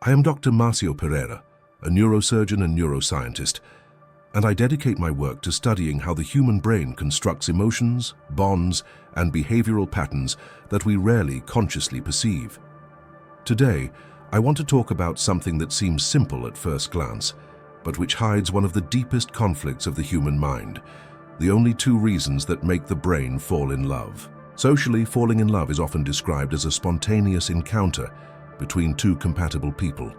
I am Dr. Márcio Pereira, a neurosurgeon and neuroscientist, and I dedicate my work to studying how the human brain constructs emotions, bonds, and behavioral patterns that we rarely consciously perceive. Today, I want to talk about something that seems simple at first glance, but which hides one of the deepest conflicts of the human mind, the only two reasons that make the brain fall in love. Socially, falling in love is often described as a spontaneous encounter between two compatible people,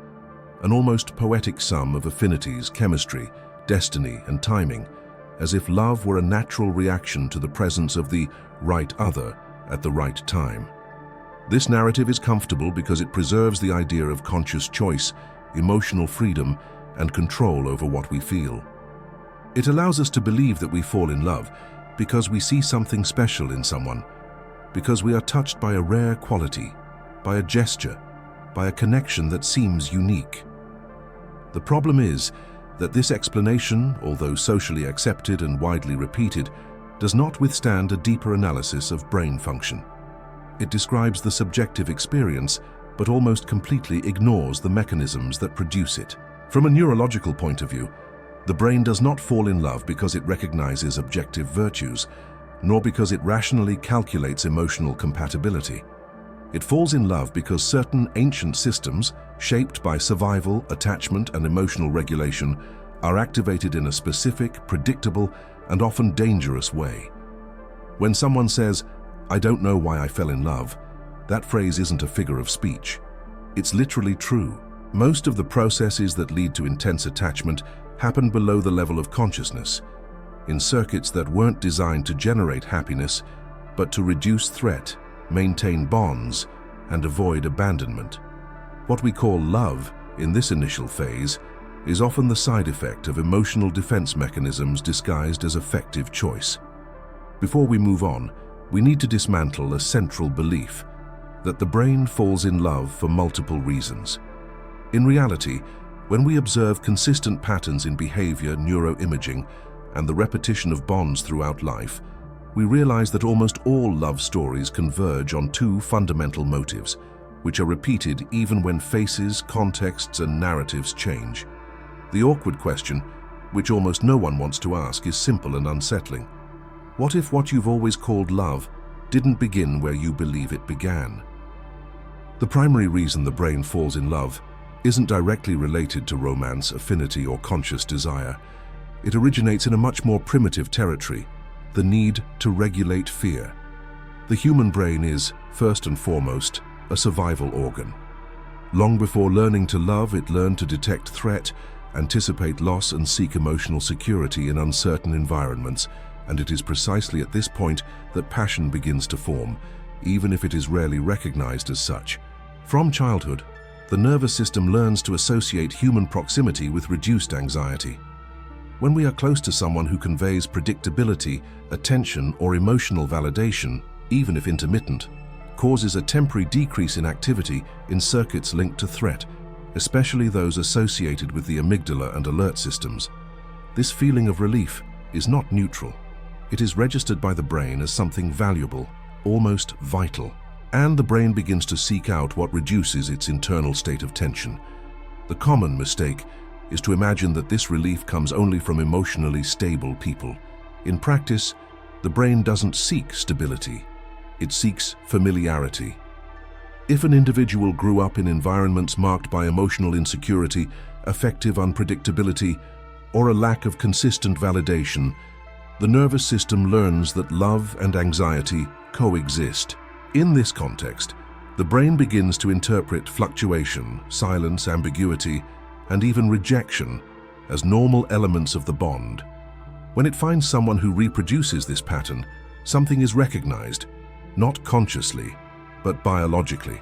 an almost poetic sum of affinities, chemistry, destiny, and timing, as if love were a natural reaction to the presence of the right other at the right time. This narrative is comfortable because it preserves the idea of conscious choice, emotional freedom, and control over what we feel. It allows us to believe that we fall in love because we see something special in someone, because we are touched by a rare quality, by a gesture, by a connection that seems unique. The problem is that this explanation, although socially accepted and widely repeated, does not withstand a deeper analysis of brain function. It describes the subjective experience, but almost completely ignores the mechanisms that produce it. From a neurological point of view, the brain does not fall in love because it recognizes objective virtues, nor because it rationally calculates emotional compatibility. It falls in love because certain ancient systems, shaped by survival, attachment, and emotional regulation, are activated in a specific, predictable, and often dangerous way. When someone says, "I don't know why I fell in love," that phrase isn't a figure of speech. It's literally true. Most of the processes that lead to intense attachment happen below the level of consciousness, in circuits that weren't designed to generate happiness, but to reduce threat, maintain bonds, and avoid abandonment. What we call love in this initial phase is often the side effect of emotional defense mechanisms disguised as effective choice. Before we move on, we need to dismantle a central belief that the brain falls in love for multiple reasons. In reality, when we observe consistent patterns in behavior, neuroimaging, and the repetition of bonds throughout life, we realize that almost all love stories converge on two fundamental motives, which are repeated even when faces, contexts, and narratives change. The awkward question, which almost no one wants to ask, is simple and unsettling. What if what you've always called love didn't begin where you believe it began? The primary reason the brain falls in love isn't directly related to romance, affinity, or conscious desire. It originates in a much more primitive territory, the need to regulate fear. The human brain is, first and foremost, a survival organ. Long before learning to love, it learned to detect threat, anticipate loss, and seek emotional security in uncertain environments, and it is precisely at this point that passion begins to form, even if it is rarely recognized as such. From childhood, the nervous system learns to associate human proximity with reduced anxiety. When we are close to someone who conveys predictability, attention, or emotional validation, even if intermittent, causes a temporary decrease in activity in circuits linked to threat, especially those associated with the amygdala and alert systems. This feeling of relief is not neutral. It is registered by the brain as something valuable, almost vital, and the brain begins to seek out what reduces its internal state of tension. The common mistake is to imagine that this relief comes only from emotionally stable people. In practice, the brain doesn't seek stability, it seeks familiarity. If an individual grew up in environments marked by emotional insecurity, affective unpredictability, or a lack of consistent validation, the nervous system learns that love and anxiety coexist. In this context, the brain begins to interpret fluctuation, silence, ambiguity, and even rejection as normal elements of the bond. When it finds someone who reproduces this pattern, something is recognized, not consciously, but biologically.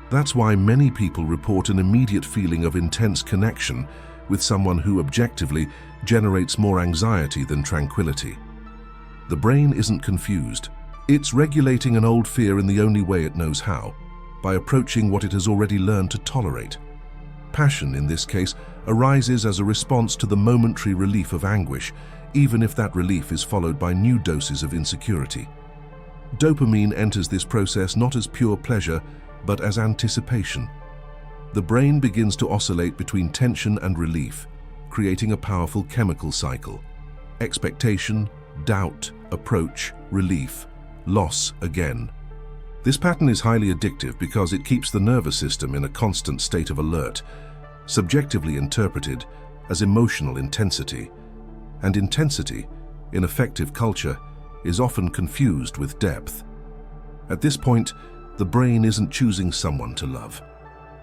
That's why many people report an immediate feeling of intense connection with someone who objectively generates more anxiety than tranquility. The brain isn't confused. It's regulating an old fear in the only way it knows how, by approaching what it has already learned to tolerate. Passion, in this case, arises as a response to the momentary relief of anguish, even if that relief is followed by new doses of insecurity. Dopamine enters this process not as pure pleasure, but as anticipation. the brain begins to oscillate between tension and relief, creating a powerful chemical cycle. Expectation, doubt, approach, relief, loss again. This pattern is highly addictive because it keeps the nervous system in a constant state of alert, subjectively interpreted as emotional intensity. And intensity, in affective culture, is often confused with depth. At this point, the brain isn't choosing someone to love.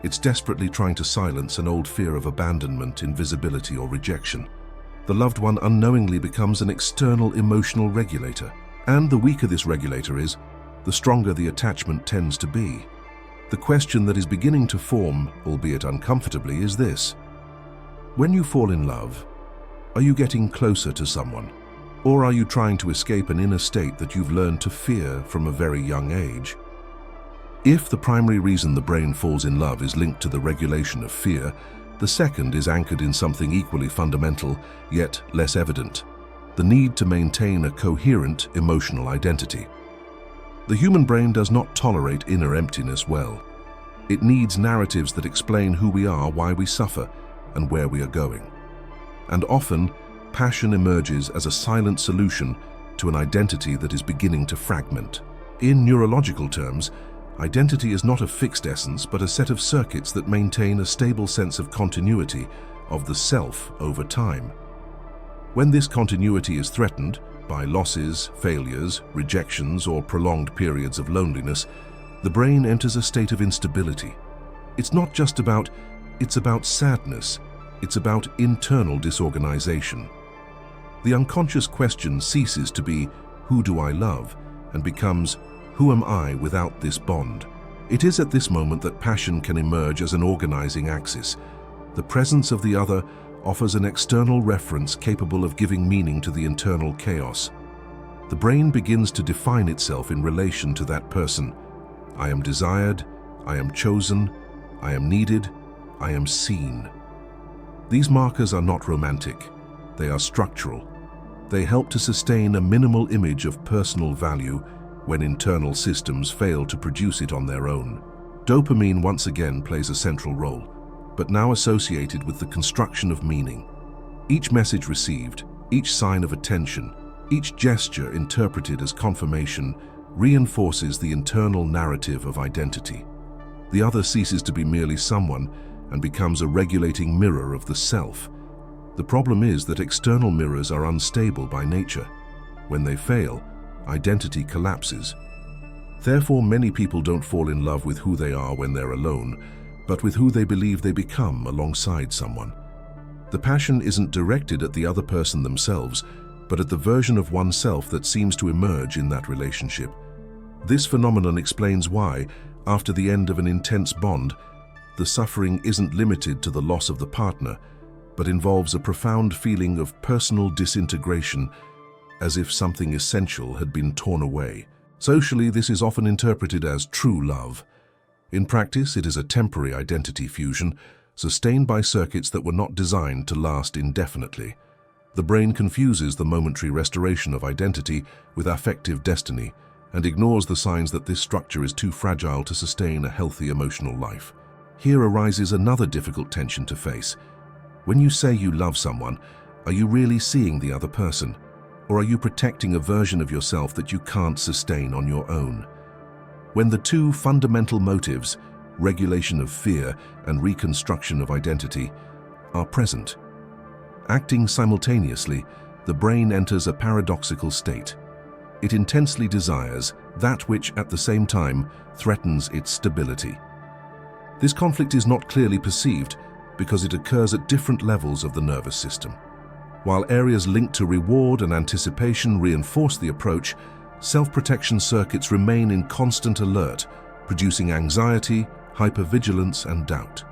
It's desperately trying to silence an old fear of abandonment, invisibility, or rejection. The loved one unknowingly becomes an external emotional regulator. And the weaker this regulator is, the stronger the attachment tends to be. The question that is beginning to form, albeit uncomfortably, is this: when you fall in love, are you getting closer to someone? Or are you trying to escape an inner state that you've learned to fear from a very young age? If the primary reason the brain falls in love is linked to the regulation of fear, the second is anchored in something equally fundamental, yet less evident: the need to maintain a coherent emotional identity. The human brain does not tolerate inner emptiness well. It needs narratives that explain who we are, why we suffer, and where we are going. And often, passion emerges as a silent solution to an identity that is beginning to fragment. In neurological terms, identity is not a fixed essence, but a set of circuits that maintain a stable sense of continuity of the self over time. When this continuity is threatened by losses, failures, rejections, or prolonged periods of loneliness, the brain enters a state of instability. It's about sadness. It's about internal disorganization. The unconscious question ceases to be, "Who do I love?" and becomes, "Who am I without this bond?" It is at this moment that passion can emerge as an organizing axis. The presence of the other offers an external reference capable of giving meaning to the internal chaos. The brain begins to define itself in relation to that person. I am desired, I am chosen, I am needed, I am seen. These markers are not romantic, they are structural. They help to sustain a minimal image of personal value when internal systems fail to produce it on their own. Dopamine once again plays a central role, but now associated with the construction of meaning. Each message received, each sign of attention, each gesture interpreted as confirmation reinforces the internal narrative of identity. The other ceases to be merely someone and becomes a regulating mirror of the self. The problem is that external mirrors are unstable by nature. When they fail, identity collapses. Therefore, many people don't fall in love with who they are when they're alone, but with who they believe they become alongside someone. The passion isn't directed at the other person themselves, but at the version of oneself that seems to emerge in that relationship. This phenomenon explains why, after the end of an intense bond, the suffering isn't limited to the loss of the partner, but involves a profound feeling of personal disintegration, as if something essential had been torn away. Socially, this is often interpreted as true love. In practice, it is a temporary identity fusion, sustained by circuits that were not designed to last indefinitely. The brain confuses the momentary restoration of identity with affective destiny and ignores the signs that this structure is too fragile to sustain a healthy emotional life. Here arises another difficult tension to face. When you say you love someone, are you really seeing the other person? Or are you protecting a version of yourself that you can't sustain on your own? When the two fundamental motives, regulation of fear and reconstruction of identity, are present, acting simultaneously, the brain enters a paradoxical state. It intensely desires that which at the same time threatens its stability. This conflict is not clearly perceived because it occurs at different levels of the nervous system. While areas linked to reward and anticipation reinforce the approach, self-protection circuits remain in constant alert, producing anxiety, hypervigilance, and doubt.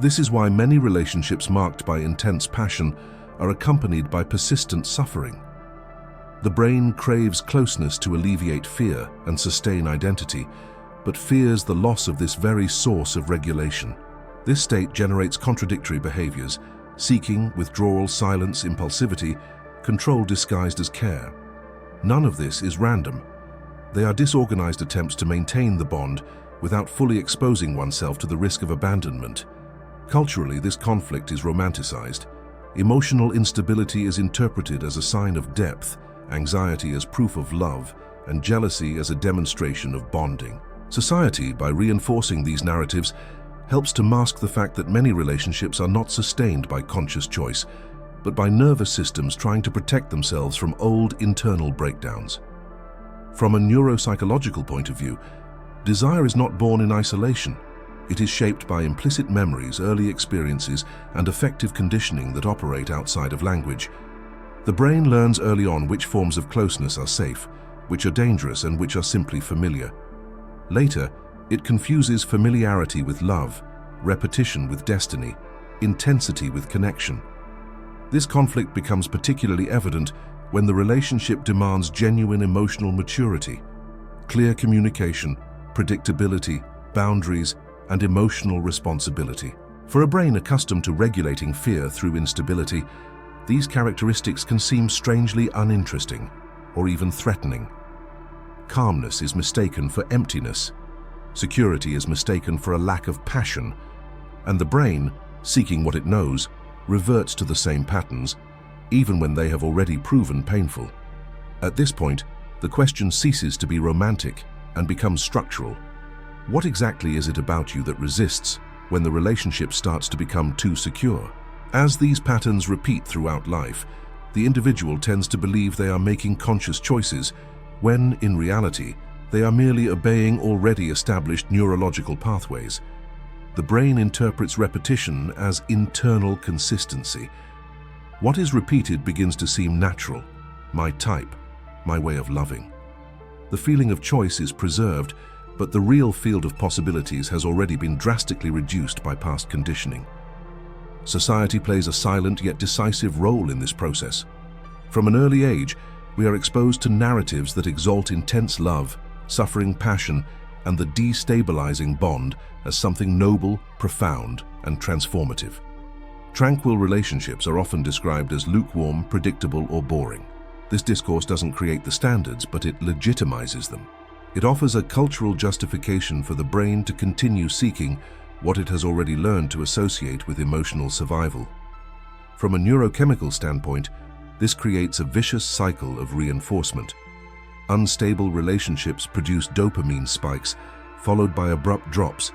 This is why many relationships marked by intense passion are accompanied by persistent suffering. The brain craves closeness to alleviate fear and sustain identity, but fears the loss of this very source of regulation. This state generates contradictory behaviors: seeking, withdrawal, silence, impulsivity, control disguised as care. None of this is random. They are disorganized attempts to maintain the bond, without fully exposing oneself to the risk of abandonment. Culturally, this conflict is romanticized. Emotional instability is interpreted as a sign of depth, anxiety as proof of love, and jealousy as a demonstration of bonding. Society, by reinforcing these narratives, helps to mask the fact that many relationships are not sustained by conscious choice, but by nervous systems trying to protect themselves from old internal breakdowns. From a neuropsychological point of view, desire is not born in isolation. It is shaped by implicit memories, early experiences, and affective conditioning that operate outside of language. The brain learns early on which forms of closeness are safe, which are dangerous, and which are simply familiar. Later, it confuses familiarity with love, repetition with destiny, intensity with connection. This conflict becomes particularly evident when the relationship demands genuine emotional maturity, clear communication, predictability, boundaries, and emotional responsibility. For a brain accustomed to regulating fear through instability, these characteristics can seem strangely uninteresting or even threatening. Calmness is mistaken for emptiness. Security is mistaken for a lack of passion, and the brain, seeking what it knows, reverts to the same patterns, even when they have already proven painful. At this point, the question ceases to be romantic and becomes structural. What exactly is it about you that resists when the relationship starts to become too secure? As these patterns repeat throughout life, the individual tends to believe they are making conscious choices, when, in reality, they are merely obeying already established neurological pathways. The brain interprets repetition as internal consistency. What is repeated begins to seem natural, my type, my way of loving. The feeling of choice is preserved, but the real field of possibilities has already been drastically reduced by past conditioning. Society plays a silent yet decisive role in this process. From an early age, we are exposed to narratives that exalt intense love, suffering passion, and the destabilizing bond as something noble, profound, and transformative. Tranquil relationships are often described as lukewarm, predictable, or boring. This discourse doesn't create the standards, but it legitimizes them. It offers a cultural justification for the brain to continue seeking what it has already learned to associate with emotional survival. From a neurochemical standpoint, this creates a vicious cycle of reinforcement. Unstable relationships produce dopamine spikes, followed by abrupt drops,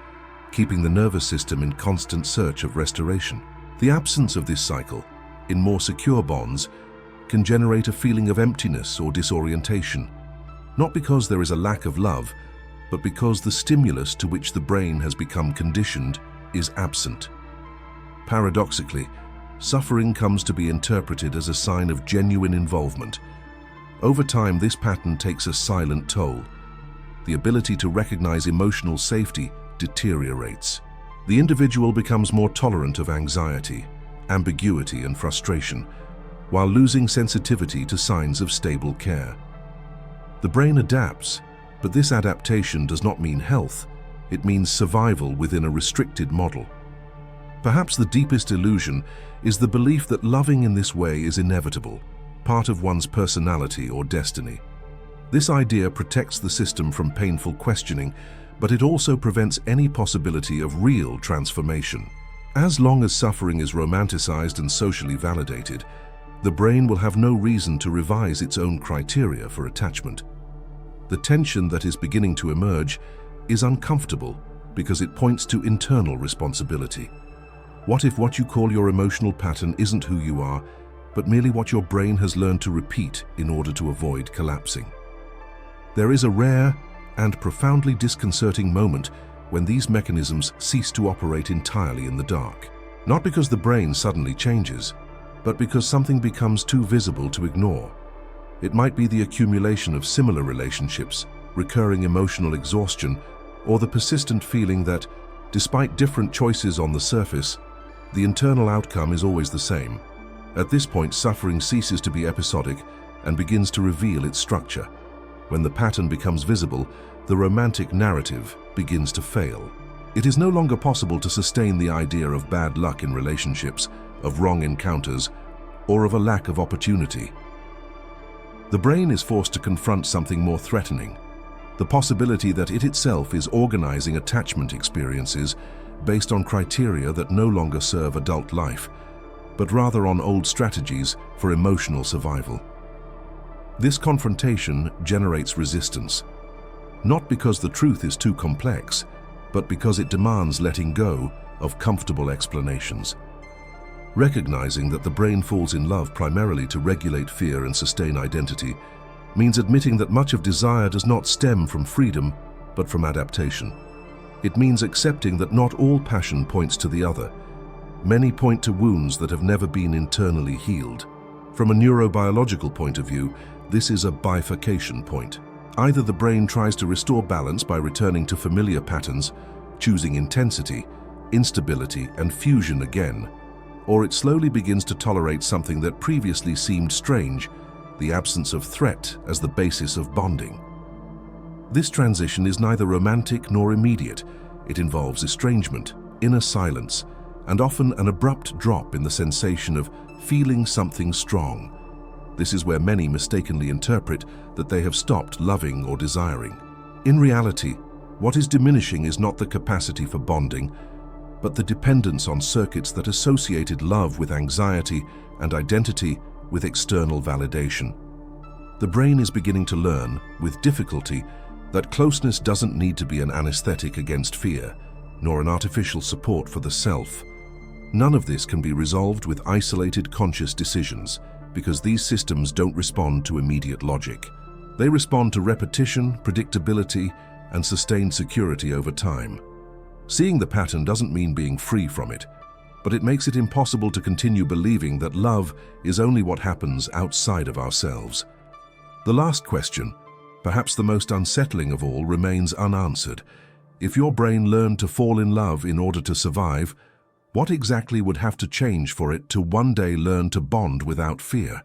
keeping the nervous system in constant search of restoration. The absence of this cycle, in more secure bonds, can generate a feeling of emptiness or disorientation, not because there is a lack of love, but because the stimulus to which the brain has become conditioned is absent. Paradoxically, suffering comes to be interpreted as a sign of genuine involvement. Over time, this pattern takes a silent toll. The ability to recognize emotional safety deteriorates. The individual becomes more tolerant of anxiety, ambiguity, and frustration, while losing sensitivity to signs of stable care. The brain adapts, but this adaptation does not mean health. It means survival within a restricted model. Perhaps the deepest illusion is the belief that loving in this way is inevitable, part of one's personality or destiny. This idea protects the system from painful questioning, but it also prevents any possibility of real transformation. As long as suffering is romanticized and socially validated, the brain will have no reason to revise its own criteria for attachment. The tension that is beginning to emerge is uncomfortable because it points to internal responsibility. What if what you call your emotional pattern isn't who you are, but merely what your brain has learned to repeat in order to avoid collapsing? There is a rare and profoundly disconcerting moment when these mechanisms cease to operate entirely in the dark. Not because the brain suddenly changes, but because something becomes too visible to ignore. It might be the accumulation of similar relationships, recurring emotional exhaustion, or the persistent feeling that, despite different choices on the surface, the internal outcome is always the same. At this point, suffering ceases to be episodic and begins to reveal its structure. When the pattern becomes visible, the romantic narrative begins to fail. It is no longer possible to sustain the idea of bad luck in relationships, of wrong encounters, or of a lack of opportunity. The brain is forced to confront something more threatening. the possibility that it itself is organizing attachment experiences based on criteria that no longer serve adult life, but rather on old strategies for emotional survival. This confrontation generates resistance, not because the truth is too complex, but because it demands letting go of comfortable explanations. Recognizing that the brain falls in love primarily to regulate fear and sustain identity means admitting that much of desire does not stem from freedom, but from adaptation. It means accepting that not all passion points to the other. Many point to wounds that have never been internally healed. From a neurobiological point of view, this is a bifurcation point. Either the brain tries to restore balance by returning to familiar patterns, choosing intensity, instability, and fusion again, or it slowly begins to tolerate something that previously seemed strange, the absence of threat as the basis of bonding. This transition is neither romantic nor immediate. It involves estrangement, inner silence, and often an abrupt drop in the sensation of feeling something strong. This is where many mistakenly interpret that they have stopped loving or desiring. In reality, what is diminishing is not the capacity for bonding, but the dependence on circuits that associated love with anxiety and identity with external validation. The brain is beginning to learn, with difficulty, that closeness doesn't need to be an anesthetic against fear, nor an artificial support for the self. None of this can be resolved with isolated conscious decisions, because these systems don't respond to immediate logic. They respond to repetition, predictability, and sustained security over time. Seeing the pattern doesn't mean being free from it, but it makes it impossible to continue believing that love is only what happens outside of ourselves. The last question, perhaps the most unsettling of all, remains unanswered. If your brain learned to fall in love in order to survive, what exactly would have to change for it to one day learn to bond without fear?